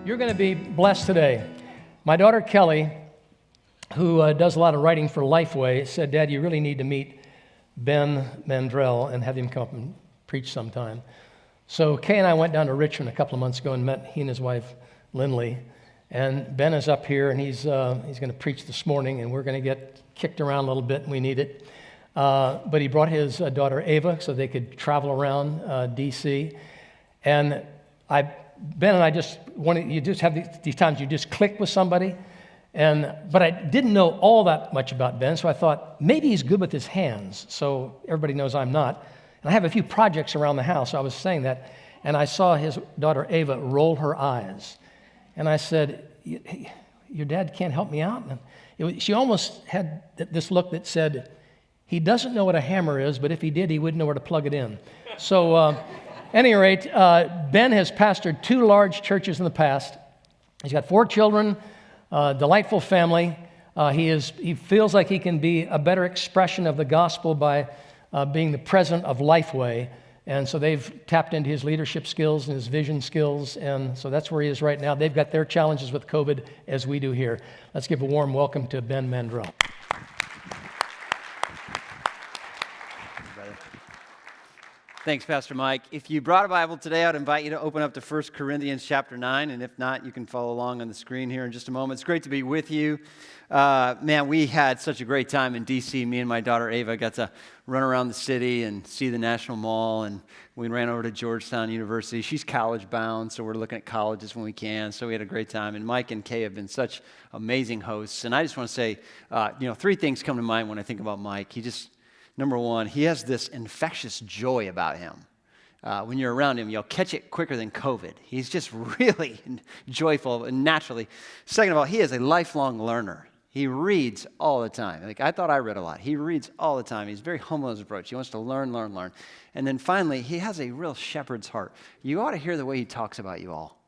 You're going to be blessed today. My daughter Kelly, who does a lot of writing for Lifeway, said, Dad, you really need to meet Ben Mandrell and have him come up and preach sometime. So Kay and I went down to Richmond a couple of months ago and met he and his wife, Lindley. And Ben is up here, and he's going to preach this morning, and we're going to get kicked around a little bit, and we need it. But he brought his daughter Ava so they could travel around D.C. And Ben and I just wanted, you just have these times you just click with somebody. But I didn't know all that much about Ben, so I thought maybe he's good with his hands. So everybody knows I'm not. And I have a few projects around the house. So I was saying that, and I saw his daughter Ava roll her eyes. And I said, your dad can't help me out? And she almost had this look that said, he doesn't know what a hammer is, but if he did, he wouldn't know where to plug it in. So at any rate, Ben has pastored 2 large churches in the past. He's got 4 children, delightful family. He feels like he can be a better expression of the gospel by being the president of Lifeway. And so they've tapped into his leadership skills and his vision skills, and so that's where he is right now. They've got their challenges with COVID as we do here. Let's give a warm welcome to Ben Mandrell. Thanks, Pastor Mike. If you brought a Bible today, I'd invite you to open up to 1 Corinthians chapter 9, and if not, you can follow along on the screen here in just a moment. It's great to be with you. Man, we had such a great time in D.C. Me and my daughter Ava got to run around the city and see the National Mall, and we ran over to Georgetown University. She's college-bound, so we're looking at colleges when we can, so we had a great time. And Mike and Kay have been such amazing hosts, and I just want to say, 3 things come to mind when I think about Mike. Number 1, he has this infectious joy about him. When you're around him, you'll catch it quicker than COVID. He's just really joyful and naturally. Second of all, he is a lifelong learner. He reads all the time. I thought I read a lot. He reads all the time. He's very humble in his approach. He wants to learn. And then finally, he has a real shepherd's heart. You ought to hear the way he talks about you all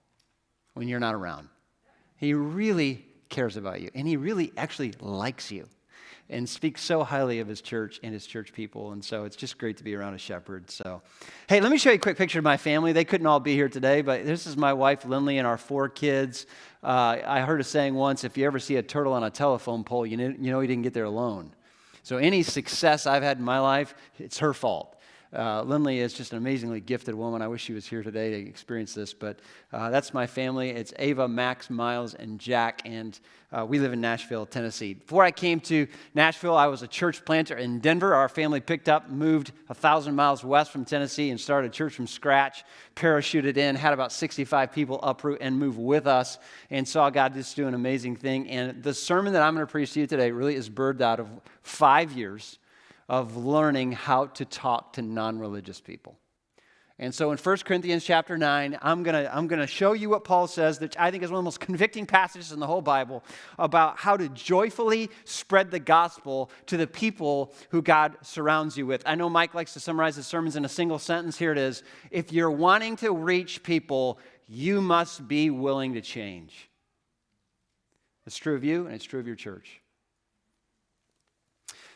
when you're not around. He really cares about you, and he really actually likes you and speaks so highly of his church and his church people. And so it's just great to be around a shepherd. So, hey, let me show you a quick picture of my family. They couldn't all be here today, but this is my wife, Lindley, and our 4 kids. I heard a saying once, if you ever see a turtle on a telephone pole, you know he didn't get there alone. So any success I've had in my life, it's her fault. Lindley is just an amazingly gifted woman. I wish she was here today to experience this, but that's my family. It's Ava, Max, Miles, and Jack, and we live in Nashville, Tennessee. Before I came to Nashville, I was a church planter in Denver. Our family picked up, moved 1,000 miles west from Tennessee and started a church from scratch, parachuted in, had about 65 people uproot and move with us, and saw God just do an amazing thing. And the sermon that I'm going to preach to you today really is birthed out of 5 years of learning how to talk to non-religious people. And so in 1 Corinthians chapter 9, I'm gonna show you what Paul says, that I think is one of the most convicting passages in the whole Bible, about how to joyfully spread the gospel to the people who God surrounds you with. I know Mike likes to summarize his sermons in a single sentence. Here it is. If you're wanting to reach people, you must be willing to change. It's true of you, and it's true of your church.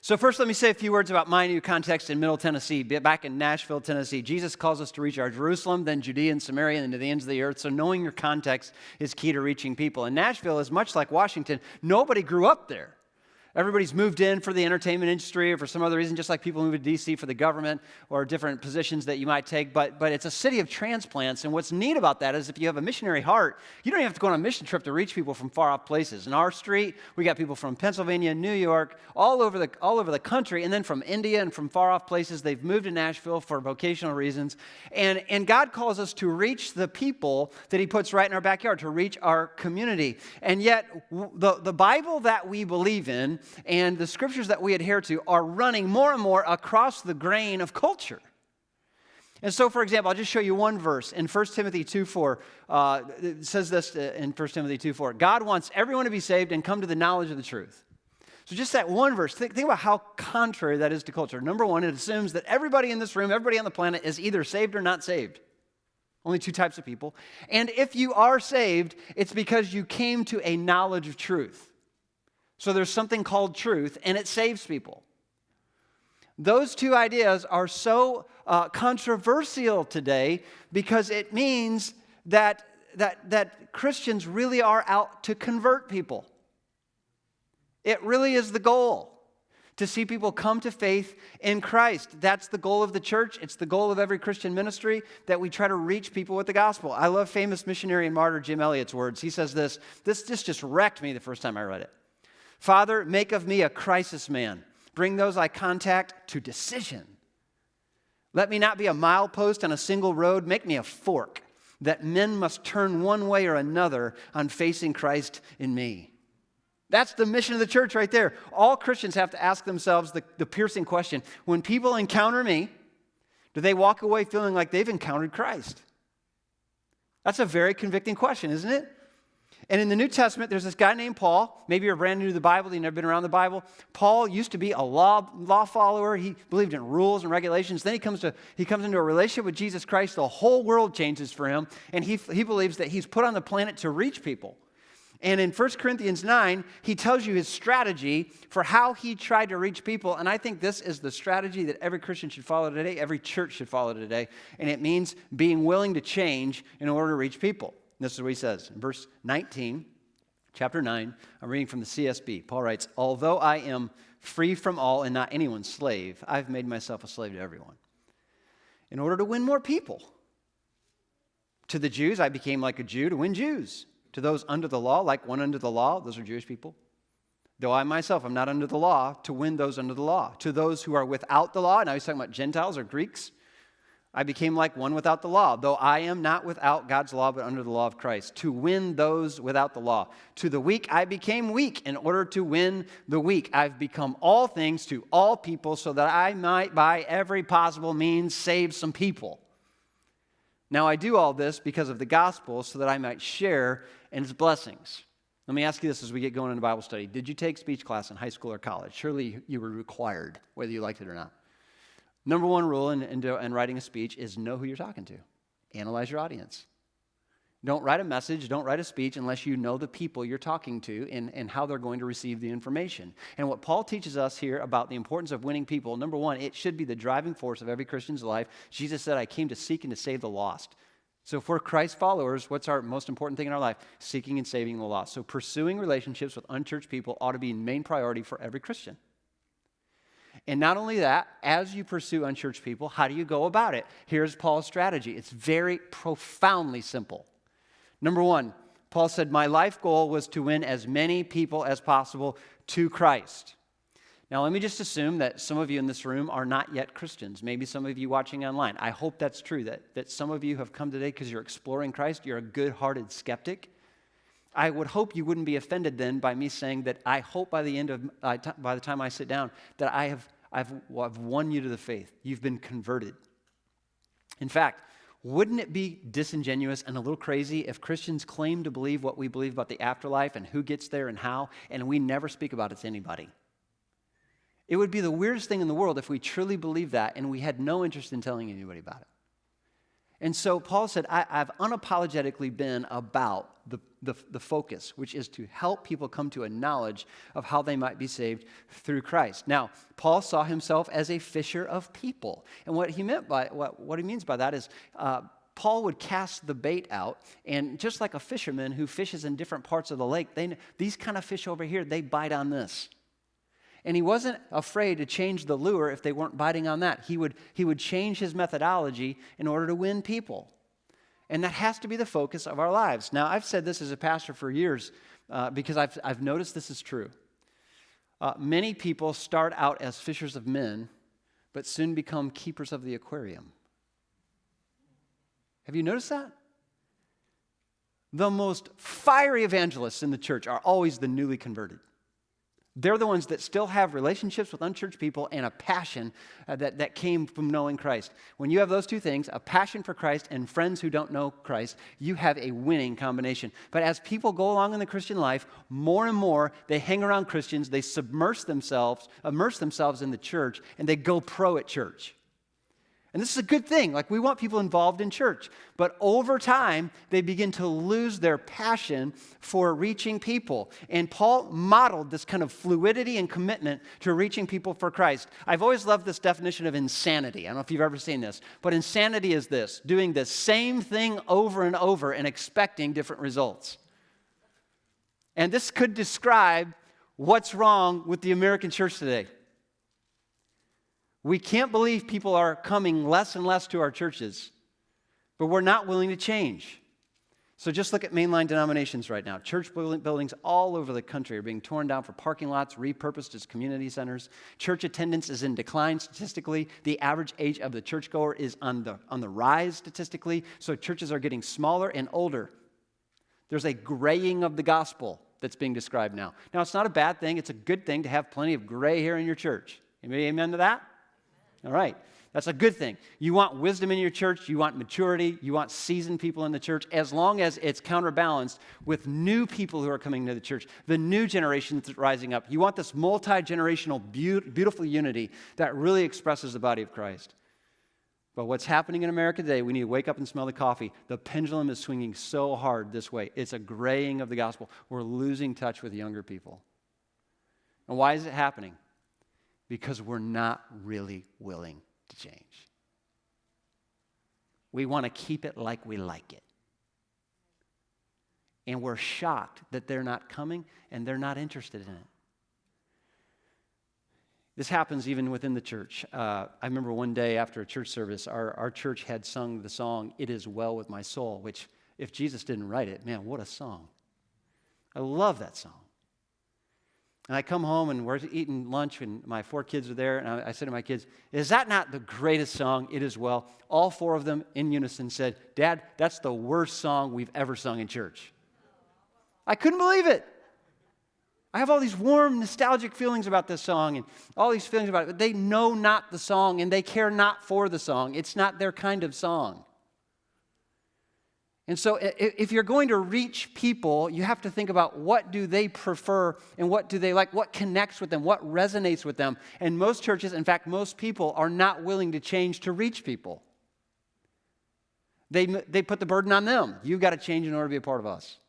So first, let me say a few words about my new context in Middle Tennessee, back in Nashville, Tennessee. Jesus calls us to reach our Jerusalem, then Judea and Samaria, and to the ends of the earth. So knowing your context is key to reaching people. And Nashville is much like Washington. Nobody grew up there. Everybody's moved in for the entertainment industry or for some other reason, just like people move to D.C. for the government or different positions that you might take. But it's a city of transplants. And what's neat about that is if you have a missionary heart, you don't even have to go on a mission trip to reach people from far off places. In our street, we got people from Pennsylvania, New York, all over the country, and then from India and from far off places. They've moved to Nashville for vocational reasons. And God calls us to reach the people that he puts right in our backyard, to reach our community. And yet, the Bible that we believe in and the scriptures that we adhere to are running more and more across the grain of culture. And so, for example, I'll just show you one verse in 1 Timothy 2:4. It says this in 1 Timothy 2:4. God wants everyone to be saved and come to the knowledge of the truth. So just that one verse, think about how contrary that is to culture. Number one, it assumes that everybody in this room, everybody on the planet is either saved or not saved. Only 2 types of people. And if you are saved, it's because you came to a knowledge of truth. So there's something called truth, and it saves people. Those 2 ideas are so controversial today because it means that that Christians really are out to convert people. It really is the goal, to see people come to faith in Christ. That's the goal of the church. It's the goal of every Christian ministry, that we try to reach people with the gospel. I love famous missionary and martyr Jim Elliot's words. He says this just wrecked me the first time I read it. Father, make of me a crisis man. Bring those I contact to decision. Let me not be a milepost on a single road. Make me a fork that men must turn one way or another on facing Christ in me. That's the mission of the church right there. All Christians have to ask themselves the piercing question: when people encounter me, do they walk away feeling like they've encountered Christ? That's a very convicting question, isn't it? And in the New Testament, there's this guy named Paul. Maybe you're brand new to the Bible, you've never been around the Bible. Paul used to be a law follower. He believed in rules and regulations. Then he comes into a relationship with Jesus Christ. The whole world changes for him, and he believes that he's put on the planet to reach people. And in 1 Corinthians 9, he tells you his strategy for how he tried to reach people. And I think this is the strategy that every Christian should follow today, every church should follow today. And it means being willing to change in order to reach people. And this is what he says in verse 19, chapter 9. I'm reading from the CSB. Paul writes, although I am free from all and not anyone's slave, I've made myself a slave to everyone in order to win more people. To the Jews, I became like a Jew to win Jews. To those under the law, like one under the law, those are Jewish people. Though I myself am not under the law, to win those under the law. To those who are without the law, now he's talking about Gentiles or Greeks, I became like one without the law, though I am not without God's law, but under the law of Christ, to win those without the law. To the weak, I became weak in order to win the weak. I've become all things to all people so that I might by every possible means save some people. Now I do all this because of the gospel, so that I might share in its blessings. Let me ask you this as we get going into Bible study. Did you take speech class in high school or college? Surely you were required, whether you liked it or not. Number one rule in writing a speech is know who you're talking to. Analyze your audience. Don't write a message, don't write a speech unless you know the people you're talking to and how they're going to receive the information. And what Paul teaches us here about the importance of winning people, number one, it should be the driving force of every Christian's life. Jesus said, I came to seek and to save the lost. So if we're Christ followers, what's our most important thing in our life? Seeking and saving the lost. So pursuing relationships with unchurched people ought to be a main priority for every Christian. And not only that, as you pursue unchurched people, how do you go about it? Here's Paul's strategy. It's very profoundly simple. Number one, Paul said, my life goal was to win as many people as possible to Christ. Now, let me just assume that some of you in this room are not yet Christians. Maybe some of you watching online. I hope that's true, that some of you have come today because you're exploring Christ. You're a good-hearted skeptic. I would hope you wouldn't be offended then by me saying that I hope by the time I sit down that I've won you to the faith. You've been converted. In fact, wouldn't it be disingenuous and a little crazy if Christians claim to believe what we believe about the afterlife and who gets there and how, and we never speak about it to anybody? It would be the weirdest thing in the world if we truly believed that and we had no interest in telling anybody about it. And so Paul said, I've unapologetically been about the focus, which is to help people come to a knowledge of how they might be saved through Christ. Now, Paul saw himself as a fisher of people. And what he means by that is Paul would cast the bait out, and just like a fisherman who fishes in different parts of the lake, these kind of fish over here, they bite on this. And he wasn't afraid to change the lure if they weren't biting on that. He would change his methodology in order to win people. And that has to be the focus of our lives. Now, I've said this as a pastor for years because I've noticed this is true. Many people start out as fishers of men, but soon become keepers of the aquarium. Have you noticed that? The most fiery evangelists in the church are always the newly converted. They're the ones that still have relationships with unchurched people and a passion that came from knowing Christ. When you have those two things, a passion for Christ and friends who don't know Christ, you have a winning combination. But as people go along in the Christian life, more and more, they hang around Christians, they immerse themselves in the church, and they go pro at church. And this is a good thing. Like, we want people involved in church. But over time, they begin to lose their passion for reaching people. And Paul modeled this kind of fluidity and commitment to reaching people for Christ. I've always loved this definition of insanity. I don't know if you've ever seen this. But insanity is this: doing the same thing over and over and expecting different results. And this could describe what's wrong with the American church today. We can't believe people are coming less and less to our churches, but we're not willing to change. So just look at mainline denominations right now. Church buildings all over the country are being torn down for parking lots, repurposed as community centers. Church attendance is in decline statistically. The average age of the churchgoer is on the rise statistically. So churches are getting smaller and older. There's a graying of the gospel that's being described now. Now, it's not a bad thing. It's a good thing to have plenty of gray hair in your church. Anybody amen to that? All right. That's a good thing. You want wisdom in your church. You want maturity. You want seasoned people in the church, as long as it's counterbalanced with new people who are coming to the church, the new generation that's rising up. You want this multi-generational, beautiful unity that really expresses the body of Christ. But what's happening in America today, we need to wake up and smell the coffee. The pendulum is swinging so hard this way. It's a graying of the gospel. We're losing touch with younger people. And why is it happening? Because we're not really willing to change. We want to keep it like we like it. And we're shocked that they're not coming and they're not interested in it. This happens even within the church. I remember one day after a church service, our church had sung the song, "It Is Well With My Soul," which, if Jesus didn't write it, man, what a song. I love that song. And I come home and we're eating lunch and my 4 kids are there, and I said to my kids, "Is that not the greatest song, It Is Well?" All 4 of them in unison said, "Dad, that's the worst song we've ever sung in church." I couldn't believe it. I have all these warm, nostalgic feelings about this song and all these feelings about it, but they know not the song and they care not for the song. It's not their kind of song. And so if you're going to reach people, you have to think about what do they prefer and what do they like, what connects with them, what resonates with them. And most churches, in fact, most people are not willing to change to reach people. They put the burden on them. You've got to change in order to be a part of us.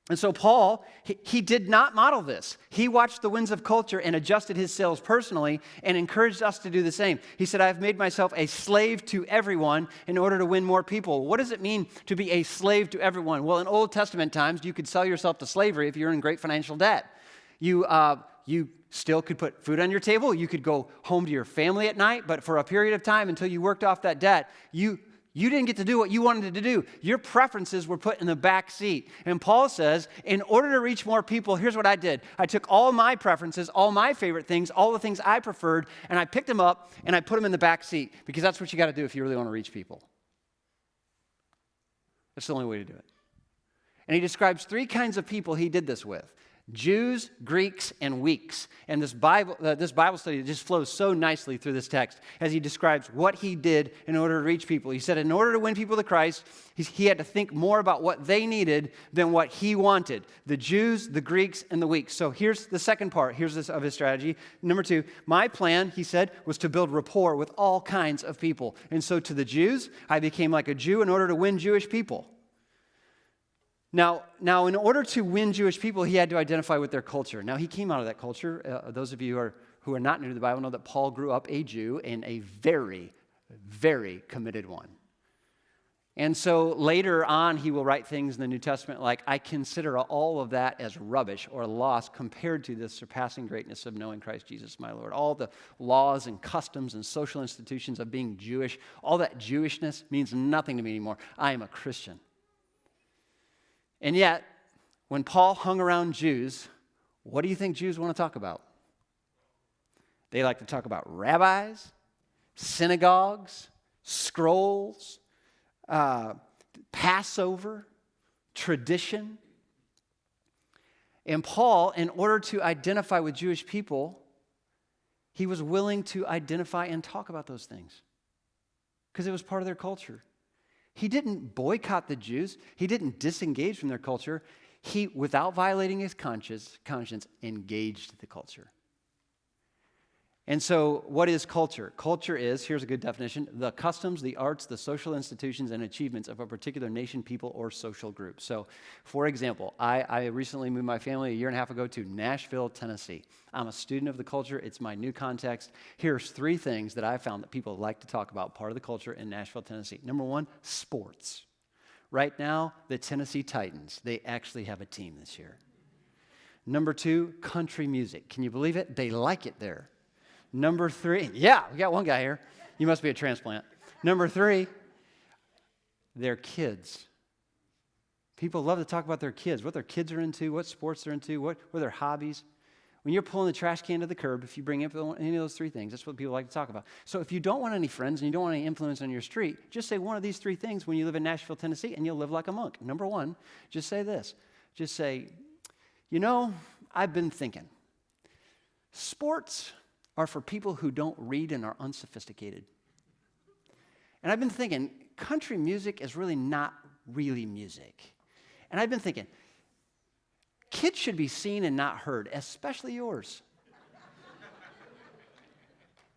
And so Paul, he did not model this. He watched the winds of culture and adjusted his sails personally and encouraged us to do the same. He said, "I've made myself a slave to everyone in order to win more people." What does it mean to be a slave to everyone? Well, in Old Testament times, you could sell yourself to slavery if you're in great financial debt. You still could put food on your table. You could go home to your family at night, but for a period of time until you worked off that debt, you didn't get to do what you wanted to do. Your preferences were put in the back seat. And Paul says, in order to reach more people, here's what I did. I took all my preferences, all my favorite things, all the things I preferred, and I picked them up and I put them in the back seat, because that's what you got to do if you really want to reach people. That's the only way to do it. And he describes 3 kinds of people he did this with: Jews, Greeks, and weaks. And this Bible study just flows so nicely through this text as he describes what he did in order to reach people. He said in order to win people to Christ, he had to think more about what they needed than what he wanted. The Jews, the Greeks, and the weaks. So here's the second part. Of his strategy. Number 2, my plan, he said, was to build rapport with all kinds of people. And so to the Jews, I became like a Jew in order to win Jewish people. Now, in order to win Jewish people, he had to identify with their culture. Now, he came out of that culture. Those of you who are not new to the Bible know that Paul grew up a Jew, and a very, very committed one. And so later on, he will write things in the New Testament like, "I consider all of that as rubbish or loss compared to the surpassing greatness of knowing Christ Jesus my Lord." All the laws and customs and social institutions of being Jewish, all that Jewishness means nothing to me anymore. I am a Christian. And yet, when Paul hung around Jews, what do you think Jews want to talk about? They like to talk about rabbis, synagogues, scrolls, Passover, tradition. And Paul, in order to identify with Jewish people, he was willing to identify and talk about those things because it was part of their culture. He didn't boycott the Jews. He didn't disengage from their culture. He, without violating his conscience, engaged the culture. And so what is culture? Culture is, here's a good definition, the customs, the arts, the social institutions, and achievements of a particular nation, people, or social group. So, for example, I recently moved my family a year and a half ago to Nashville, Tennessee. I'm a student of the culture. It's my new context. Here's 3 things that I found that people like to talk about, part of the culture in Nashville, Tennessee. Number 1, sports. Right now, the Tennessee Titans, they actually have a team this year. Number 2, country music. Can you believe it? They like it there. Number 3, yeah, we got one guy here. You must be a transplant. Number 3, their kids. People love to talk about their kids, what their kids are into, what sports they're into, what are their hobbies. When you're pulling the trash can to the curb, if you bring up any of those 3 things, that's what people like to talk about. So if you don't want any friends and you don't want any influence on your street, just say one of these 3 things when you live in Nashville, Tennessee, and you'll live like a monk. Number 1, just say this. Just say, I've been thinking, sports are for people who don't read and are unsophisticated. And I've been thinking, country music is really not really music. And I've been thinking, kids should be seen and not heard, especially yours.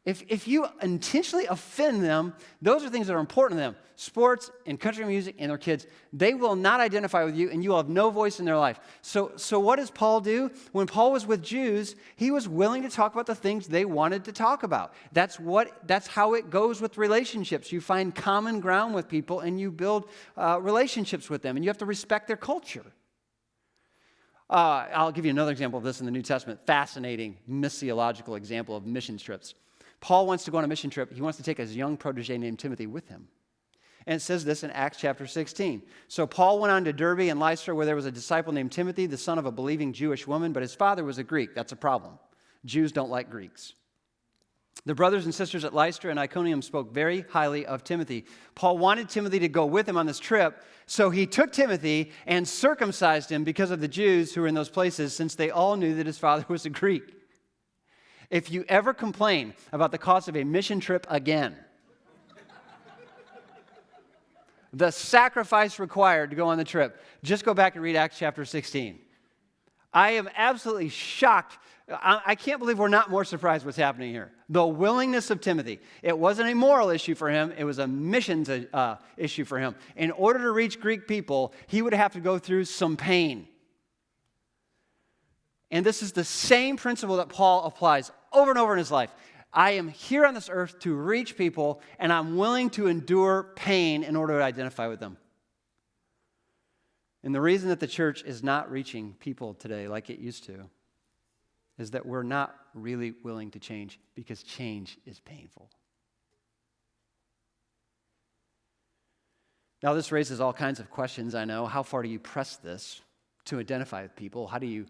If you intentionally offend them, those are things that are important to them. Sports and country music and their kids, they will not identify with you and you will have no voice in their life. So what does Paul do? When Paul was with Jews, he was willing to talk about the things they wanted to talk about. That's how it goes with relationships. You find common ground with people and you build relationships with them, and you have to respect their culture. I'll give you another example of this in the New Testament. Fascinating, missiological example of mission trips. Paul wants to go on a mission trip. He wants to take his young protege named Timothy with him. And it says this in Acts chapter 16. So Paul went on to Derbe and Lystra, where there was a disciple named Timothy, the son of a believing Jewish woman, but his father was a Greek. That's a problem. Jews don't like Greeks. The brothers and sisters at Lystra and Iconium spoke very highly of Timothy. Paul wanted Timothy to go with him on this trip, so he took Timothy and circumcised him because of the Jews who were in those places, since they all knew that his father was a Greek. If you ever complain about the cost of a mission trip again, the sacrifice required to go on the trip, just go back and read Acts chapter 16. I am absolutely shocked. I can't believe we're not more surprised what's happening here. The willingness of Timothy. It wasn't a moral issue for him. It was a missions issue for him. In order to reach Greek people, he would have to go through some pain. And this is the same principle that Paul applies over and over in his life. I am here on this earth to reach people, and I'm willing to endure pain in order to identify with them. And the reason that the church is not reaching people today like it used to is that we're not really willing to change, because change is painful. Now, this raises all kinds of questions, I know. How far do you press this to identify with people? How do you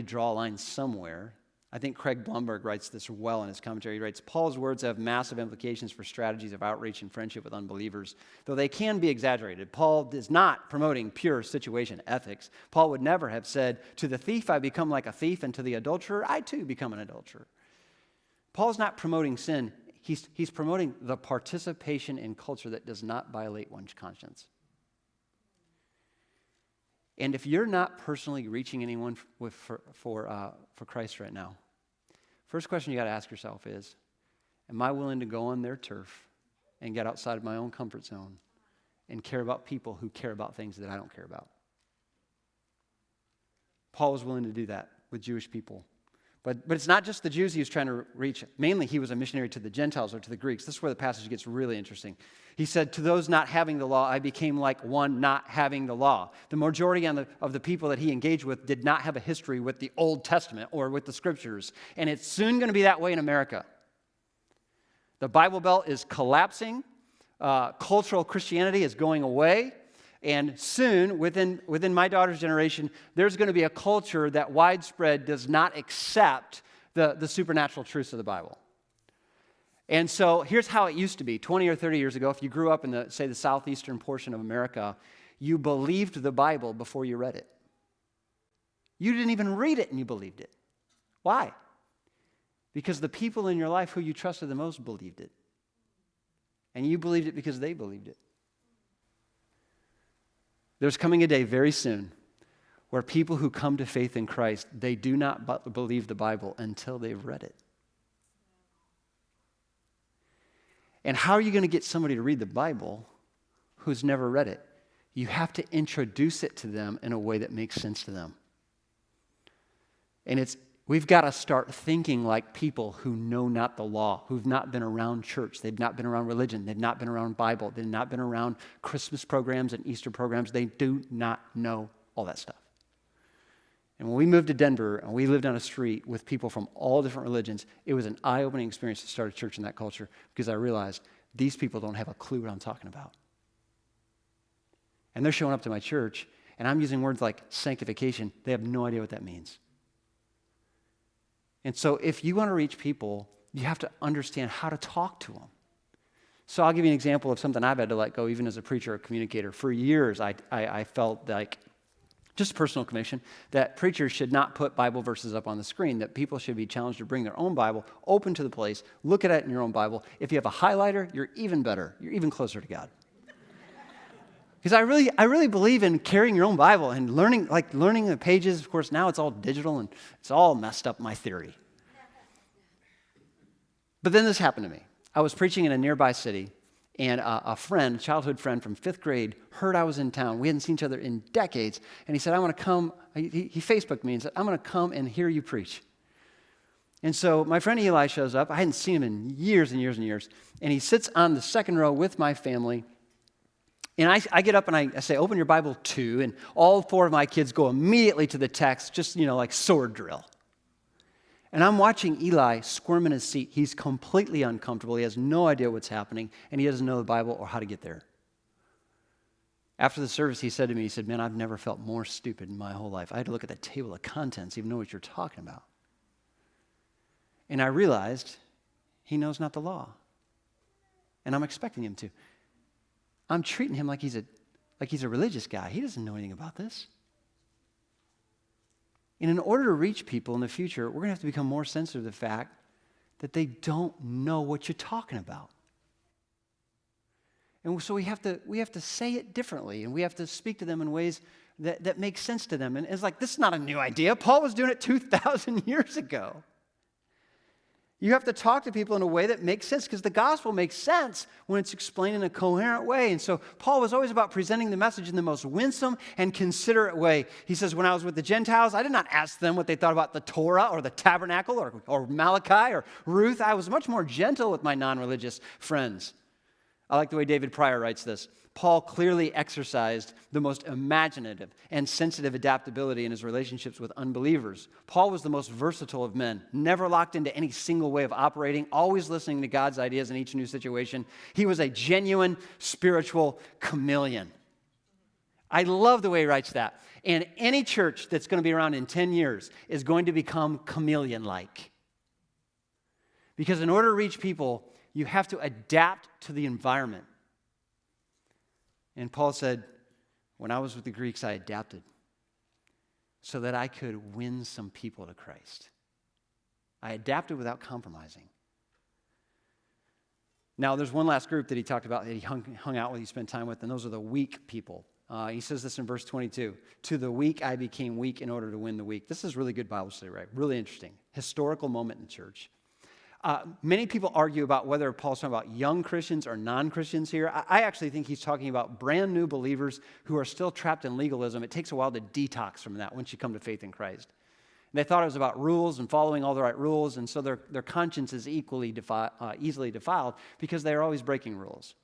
draw a line somewhere? I think Craig Blumberg writes this well in his commentary. He writes, Paul's words have massive implications for strategies of outreach and friendship with unbelievers, though they can be exaggerated. Paul is not promoting pure situation ethics. Paul would never have said, to the thief I become like a thief, and to the adulterer I too become an adulterer. Paul's not promoting sin. He's promoting the participation in culture that does not violate one's conscience. And if you're not personally reaching anyone for Christ right now, first question you got to ask yourself is, am I willing to go on their turf and get outside of my own comfort zone and care about people who care about things that I don't care about? Paul was willing to do that with Jewish people. But it's not just the Jews he was trying to reach. Mainly, he was a missionary to the Gentiles or to the Greeks. This is where the passage gets really interesting. He said, to those not having the law, I became like one not having the law. The majority of the people that he engaged with did not have a history with the Old Testament or with the Scriptures. And it's soon going to be that way in America. The Bible Belt is collapsing. Cultural Christianity is going away. And soon, within my daughter's generation, there's going to be a culture that widespread does not accept the supernatural truths of the Bible. And so here's how it used to be. 20 or 30 years ago, if you grew up in the southeastern portion of America, you believed the Bible before you read it. You didn't even read it and you believed it. Why? Because the people in your life who you trusted the most believed it. And you believed it because they believed it. There's coming a day very soon where people who come to faith in Christ, they do not believe the Bible until they've read it. And how are you going to get somebody to read the Bible who's never read it? You have to introduce it to them in a way that makes sense to them. And we've got to start thinking like people who know not the law, who've not been around church, they've not been around religion, they've not been around Bible, they've not been around Christmas programs and Easter programs. They do not know all that stuff. And when we moved to Denver and we lived on a street with people from all different religions, it was an eye-opening experience to start a church in that culture because I realized these people don't have a clue what I'm talking about. And they're showing up to my church, and I'm using words like sanctification. They have no idea what that means. And so if you want to reach people, you have to understand how to talk to them. So I'll give you an example of something I've had to let go, even as a preacher or communicator. For years, I felt like, just personal conviction, that preachers should not put Bible verses up on the screen, that people should be challenged to bring their own Bible, open to the place, look at it in your own Bible. If you have a highlighter, you're even better. You're even closer to God. Because I really believe in carrying your own Bible and learning the pages. Of course, now it's all digital and it's all messed up, my theory. But then this happened to me. I was preaching in a nearby city, and a childhood friend from 5th grade, heard I was in town. We hadn't seen each other in decades. And he said, I want to come. He Facebooked me and said, I'm going to come and hear you preach. And so my friend Eli shows up. I hadn't seen him in years and years and years. And he sits on the second row with my family. And I get up and I say, open your Bible to, and all 4 of my kids go immediately to the text, just, like sword drill. And I'm watching Eli squirm in his seat. He's completely uncomfortable. He has no idea what's happening, and he doesn't know the Bible or how to get there. After the service, he said to me, man, I've never felt more stupid in my whole life. I had to look at the table of contents, even know what you're talking about. And I realized he knows not the law. And I'm expecting him to. I'm treating him like he's a religious guy. He doesn't know anything about this. And in order to reach people in the future, we're going to have to become more sensitive to the fact that they don't know what you're talking about. And so we have to say it differently, and we have to speak to them in ways that make sense to them. And it's like, this is not a new idea. Paul was doing it 2,000 years ago. You have to talk to people in a way that makes sense, because the gospel makes sense when it's explained in a coherent way. And so Paul was always about presenting the message in the most winsome and considerate way. He says, when I was with the Gentiles, I did not ask them what they thought about the Torah or the tabernacle or Malachi or Ruth. I was much more gentle with my non-religious friends. I like the way David Pryor writes this. Paul clearly exercised the most imaginative and sensitive adaptability in his relationships with unbelievers. Paul was the most versatile of men, never locked into any single way of operating, always listening to God's ideas in each new situation. He was a genuine spiritual chameleon. I love the way he writes that. And any church that's going to be around in 10 years is going to become chameleon-like. Because in order to reach people, you have to adapt to the environment. And Paul said, when I was with the Greeks, I adapted so that I could win some people to Christ. I adapted without compromising. Now, there's one last group that he talked about that he hung out with, he spent time with, and those are the weak people. He says this in verse 22. To the weak, I became weak in order to win the weak. This is really good Bible study, right? Really interesting. Historical moment in the church. Many people argue about whether Paul's talking about young Christians or non-Christians here. I actually think he's talking about brand new believers who are still trapped in legalism. It takes a while to detox from that once you come to faith in Christ. And they thought it was about rules and following all the right rules, and so their conscience is easily defiled because they're always breaking rules.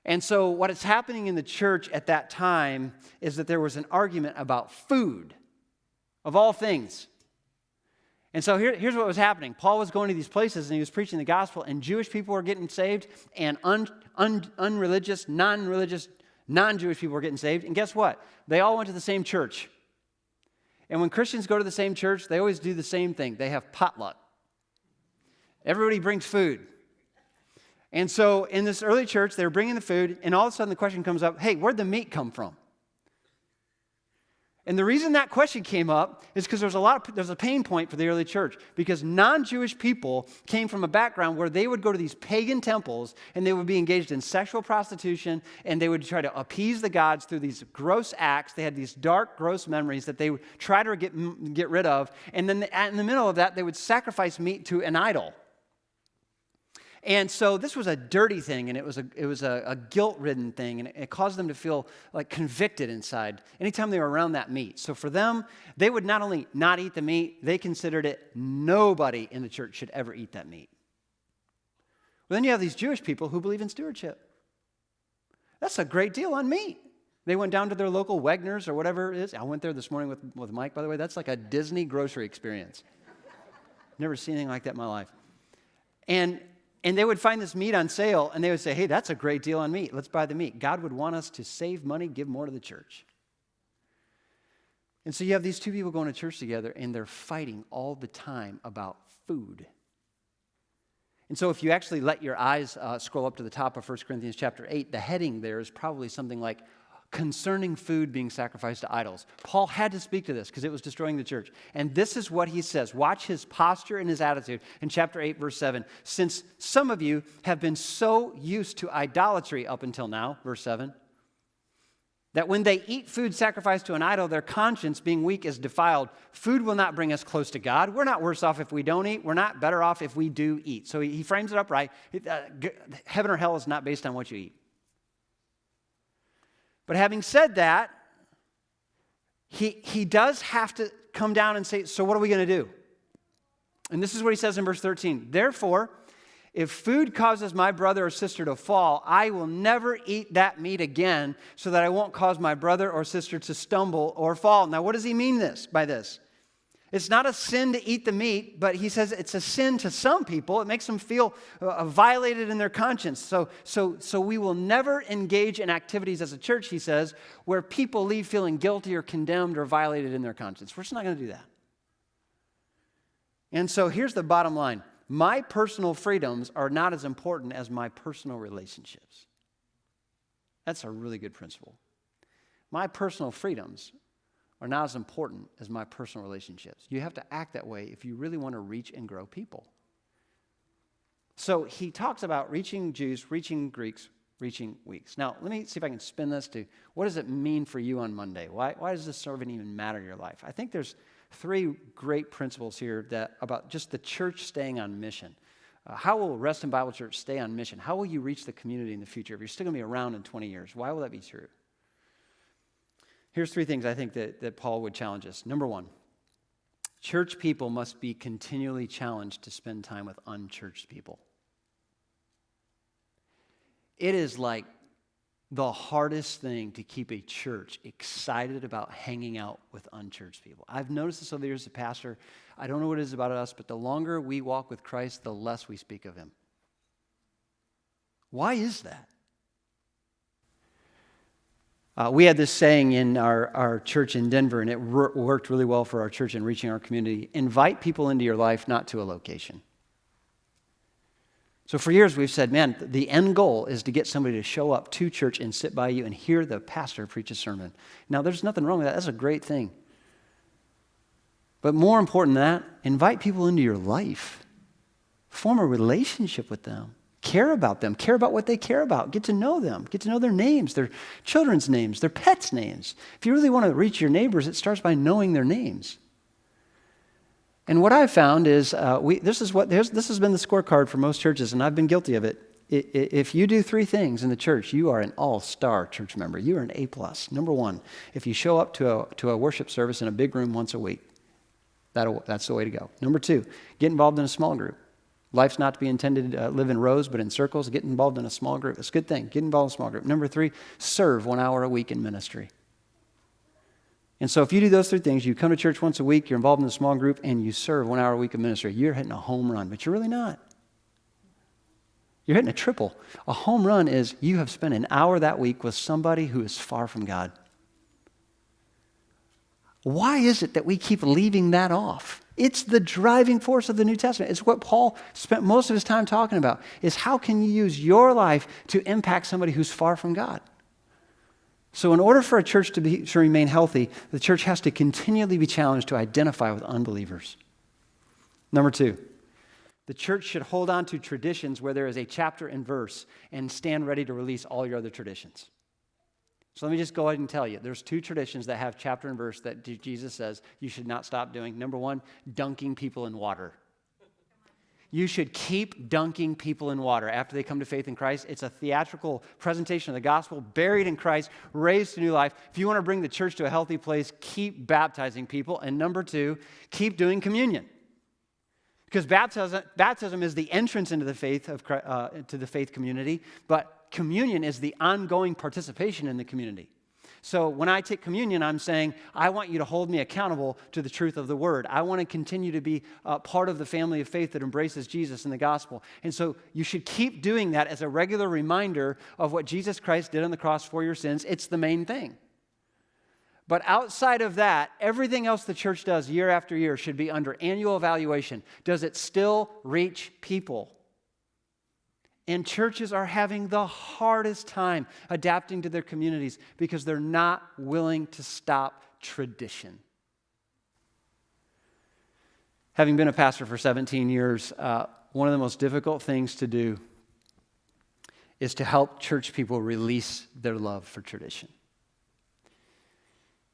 And so what is happening in the church at that time is that there was an argument about food, of all things. And so here's what was happening. Paul was going to these places and he was preaching the gospel, and Jewish people were getting saved, and unreligious, non-Jewish people were getting saved. And guess what? They all went to the same church. And when Christians go to the same church, they always do the same thing. They have potluck. Everybody brings food. And so in this early church, they were bringing the food, and all of a sudden the question comes up, hey, where'd the meat come from? And the reason that question came up is because there's a pain point for the early church, because non-Jewish people came from a background where they would go to these pagan temples and they would be engaged in sexual prostitution, and they would try to appease the gods through these gross acts. They had these dark, gross memories that they would try to get rid of, and then in the middle of that, they would sacrifice meat to an idol. And so this was a dirty thing, and it was a guilt-ridden thing, and it caused them to feel like convicted inside anytime they were around that meat. So for them, they would not only not eat the meat, they considered it nobody in the church should ever eat that meat. Well, then you have these Jewish people who believe in stewardship. That's a great deal on meat. They went down to their local Wegner's or whatever it is. I went there this morning with Mike, by the way. That's like a Disney grocery experience. Never seen anything like that in my life. And they would find this meat on sale, and they would say, hey, that's a great deal on meat. Let's buy the meat. God would want us to save money, give more to the church. And so you have these two people going to church together, and they're fighting all the time about food. And so if you actually let your eyes scroll up to the top of 1 Corinthians chapter 8, the heading there is probably something like, concerning food being sacrificed to idols. Paul had to speak to this because it was destroying the church. And this is what he says. Watch his posture and his attitude in chapter 8, verse 7. Since some of you have been so used to idolatry up until now, verse 7, that when they eat food sacrificed to an idol, their conscience, being weak, is defiled. Food will not bring us close to God. We're not worse off if we don't eat. We're not better off if we do eat. So he frames it up right. Heaven or hell is not based on what you eat. But having said that, he does have to come down and say, so what are we going to do? And this is what he says in verse 13. Therefore, if food causes my brother or sister to fall, I will never eat that meat again so that I won't cause my brother or sister to stumble or fall. Now, what does he mean by this? It's not a sin to eat the meat, but he says it's a sin to some people. It makes them feel violated in their conscience. So we will never engage in activities as a church, he says, where people leave feeling guilty or condemned or violated in their conscience. We're just not going to do that. And so here's the bottom line. My personal freedoms are not as important as my personal relationships. That's a really good principle. My personal freedoms are not as important as my personal relationships. You have to act that way if you really want to reach and grow people. So he talks about reaching Jews, reaching Greeks, reaching weaks. Now, let me see if I can spin this to what does it mean for you on Monday? Why does this sermon even matter in your life? I think there's three great principles here that about just the church staying on mission. How will Reston Bible Church stay on mission? How will you reach the community in the future if you're still going to be around in 20 years? Why will that be true? Here's three things I think that Paul would challenge us. Number one, church people must be continually challenged to spend time with unchurched people. It is like the hardest thing to keep a church excited about hanging out with unchurched people. I've noticed this over the years as a pastor. I don't know what it is about us, but the longer we walk with Christ, the less we speak of him. Why is that? We had this saying in our church in Denver, and it worked really well for our church in reaching our community. Invite people into your life, not to a location. So for years we've said, man, the end goal is to get somebody to show up to church and sit by you and hear the pastor preach a sermon. Now, there's nothing wrong with that. That's a great thing. But more important than that, invite people into your life. Form a relationship with them. Care about them. Care about what they care about. Get to know them. Get to know their names, their children's names, their pets' names. If you really want to reach your neighbors, it starts by knowing their names. And what I've found is, this has been the scorecard for most churches, and I've been guilty of it. If you do three things in the church, you are an all-star church member. You are an A+. Number one, if you show up to a worship service in a big room once a week, that's the way to go. Number two, get involved in a small group. Life's not to be intended to live in rows, but in circles. Get involved in a small group. It's a good thing. Get involved in a small group. Number three, serve 1 hour a week in ministry. And so if you do those three things, you come to church once a week, you're involved in a small group, and you serve 1 hour a week of ministry, you're hitting a home run, but you're really not. You're hitting a triple. A home run is you have spent an hour that week with somebody who is far from God. Why is it that we keep leaving that off? It's the driving force of the New Testament. It's what Paul spent most of his time talking about, is how can you use your life to impact somebody who's far from God? So in order for a church to remain healthy, the church has to continually be challenged to identify with unbelievers. Number two, the church should hold on to traditions where there is a chapter and verse and stand ready to release all your other traditions. So let me just go ahead and tell you, there's two traditions that have chapter and verse that Jesus says you should not stop doing. Number one, dunking people in water. You should keep dunking people in water after they come to faith in Christ. It's a theatrical presentation of the gospel, buried in Christ, raised to new life. If you want to bring the church to a healthy place, keep baptizing people. And number 2, keep doing communion. Because baptism is the entrance into the faith to the faith community, but communion is the ongoing participation in the community. So when I take communion, I'm saying, I want you to hold me accountable to the truth of the word. I want to continue to be part of the family of faith that embraces Jesus and the gospel. And so you should keep doing that as a regular reminder of what Jesus Christ did on the cross for your sins. It's the main thing. But outside of that, everything else the church does year after year should be under annual evaluation. Does it still reach people? And churches are having the hardest time adapting to their communities because they're not willing to stop tradition. Having been a pastor for 17 years, one of the most difficult things to do is to help church people release their love for tradition.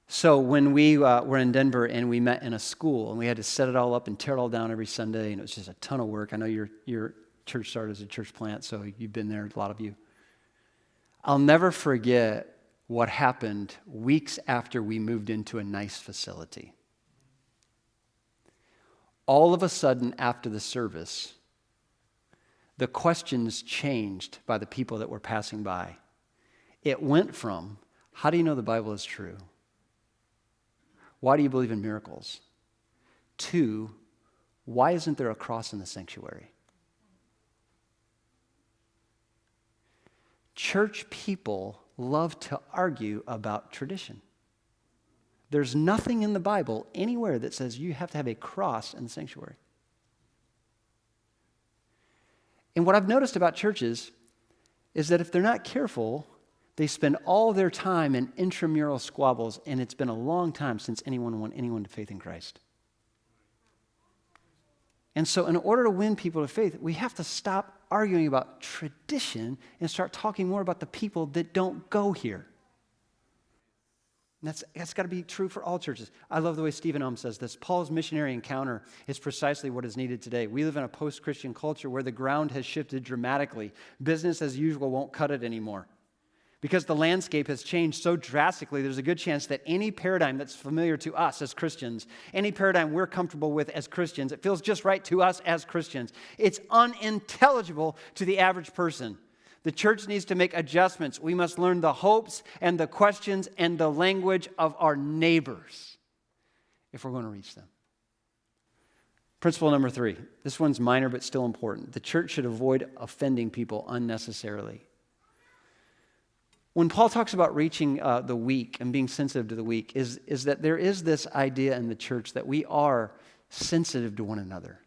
So when we were in Denver and we met in a school and we had to set it all up and tear it all down every Sunday, and it was just a ton of work. I know your church started as a church plant, so you've been there, a lot of you. I'll never forget what happened weeks after we moved into a nice facility. All of a sudden after the service, the questions changed by the people that were passing by. It went from, how do you know the Bible is true? Why do you believe in miracles? 2, why isn't there a cross in the sanctuary? Church people love to argue about tradition. There's nothing in the Bible anywhere that says you have to have a cross in the sanctuary. And what I've noticed about churches is that if they're not careful, they spend all their time in intramural squabbles, and it's been a long time since anyone won anyone to faith in Christ. And so in order to win people to faith, we have to stop arguing about tradition and start talking more about the people that don't go here. And that's got to be true for all churches. I love the way Stephen Ohm says this. Paul's missionary encounter is precisely what is needed today. We live in a post-Christian culture where the ground has shifted dramatically. Business as usual won't cut it anymore. Because the landscape has changed so drastically, there's a good chance that any paradigm that's familiar to us as Christians, any paradigm we're comfortable with as Christians, it feels just right to us as Christians. It's unintelligible to the average person. The church needs to make adjustments. We must learn the hopes and the questions and the language of our neighbors if we're going to reach them. Principle number 3. This one's minor but still important. The church should avoid offending people unnecessarily. When Paul talks about reaching the weak and being sensitive to the weak, is that there is this idea in the church that we are sensitive to one another.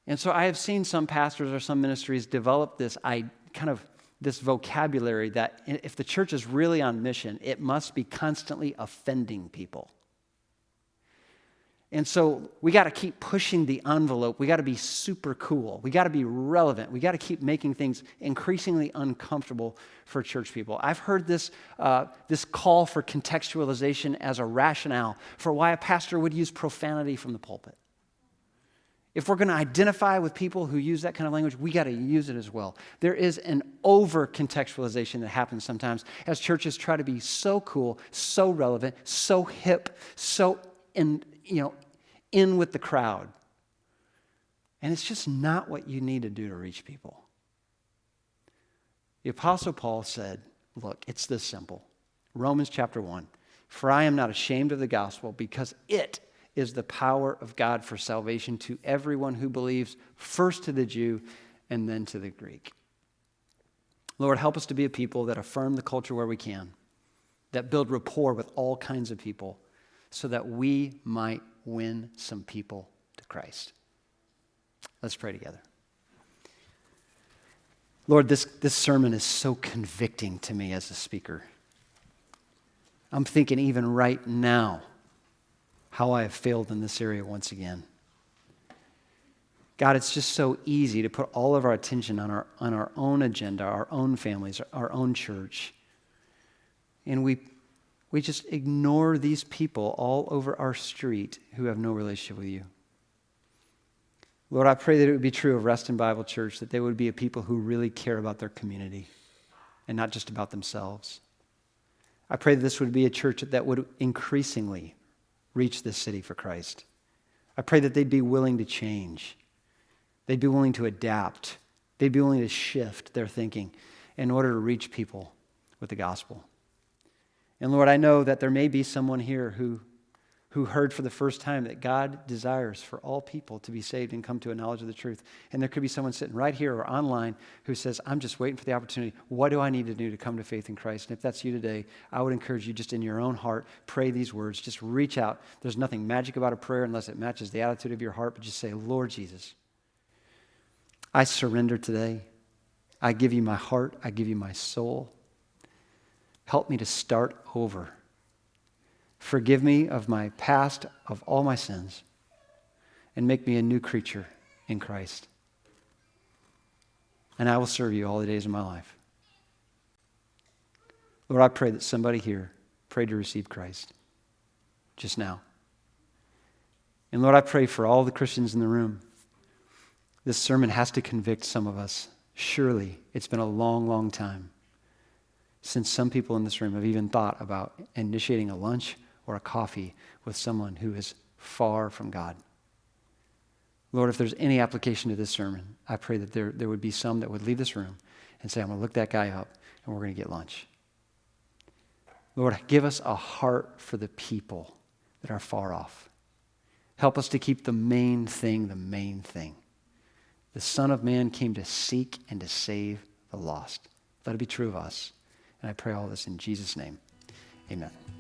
And so I have seen some pastors or some ministries develop this this vocabulary that if the church is really on mission, it must be constantly offending people. And so we got to keep pushing the envelope. We got to be super cool. We got to be relevant. We got to keep making things increasingly uncomfortable for church people. I've heard this call for contextualization as a rationale for why a pastor would use profanity from the pulpit. If we're going to identify with people who use that kind of language, we got to use it as well. There is an over-contextualization that happens sometimes as churches try to be so cool, so relevant, so hip, so in with the crowd. And it's just not what you need to do to reach people. The Apostle Paul said, look, it's this simple. Romans chapter 1, for I am not ashamed of the gospel because it is the power of God for salvation to everyone who believes, first to the Jew and then to the Greek. Lord, help us to be a people that affirm the culture where we can, that build rapport with all kinds of people so that we might win some people to Christ. Let's pray together. Lord, this sermon is so convicting to me as a speaker. I'm thinking even right now how I have failed in this area once again. God, it's just so easy to put all of our attention on our own agenda, our own families, our own church. And we just ignore these people all over our street who have no relationship with you. Lord, I pray that it would be true of Reston Bible Church, that they would be a people who really care about their community and not just about themselves. I pray that this would be a church that would increasingly reach this city for Christ. I pray that they'd be willing to change. They'd be willing to adapt. They'd be willing to shift their thinking in order to reach people with the gospel. And Lord, I know that there may be someone here who heard for the first time that God desires for all people to be saved and come to a knowledge of the truth. And there could be someone sitting right here or online who says, I'm just waiting for the opportunity. What do I need to do to come to faith in Christ? And if that's you today, I would encourage you just in your own heart, pray these words. Just reach out. There's nothing magic about a prayer unless it matches the attitude of your heart. But just say, Lord Jesus, I surrender today. I give you my heart. I give you my soul. Help me to start over. Forgive me of my past, of all my sins, and make me a new creature in Christ. And I will serve you all the days of my life. Lord, I pray that somebody here prayed to receive Christ just now. And Lord, I pray for all the Christians in the room. This sermon has to convict some of us. Surely it's been a long, long time since some people in this room have even thought about initiating a lunch or a coffee with someone who is far from God. Lord, if there's any application to this sermon, I pray that there would be some that would leave this room and say, I'm going to look that guy up and we're going to get lunch. Lord, give us a heart for the people that are far off. Help us to keep the main thing the main thing. The Son of Man came to seek and to save the lost. Let it be true of us. And I pray all this in Jesus' name. Amen.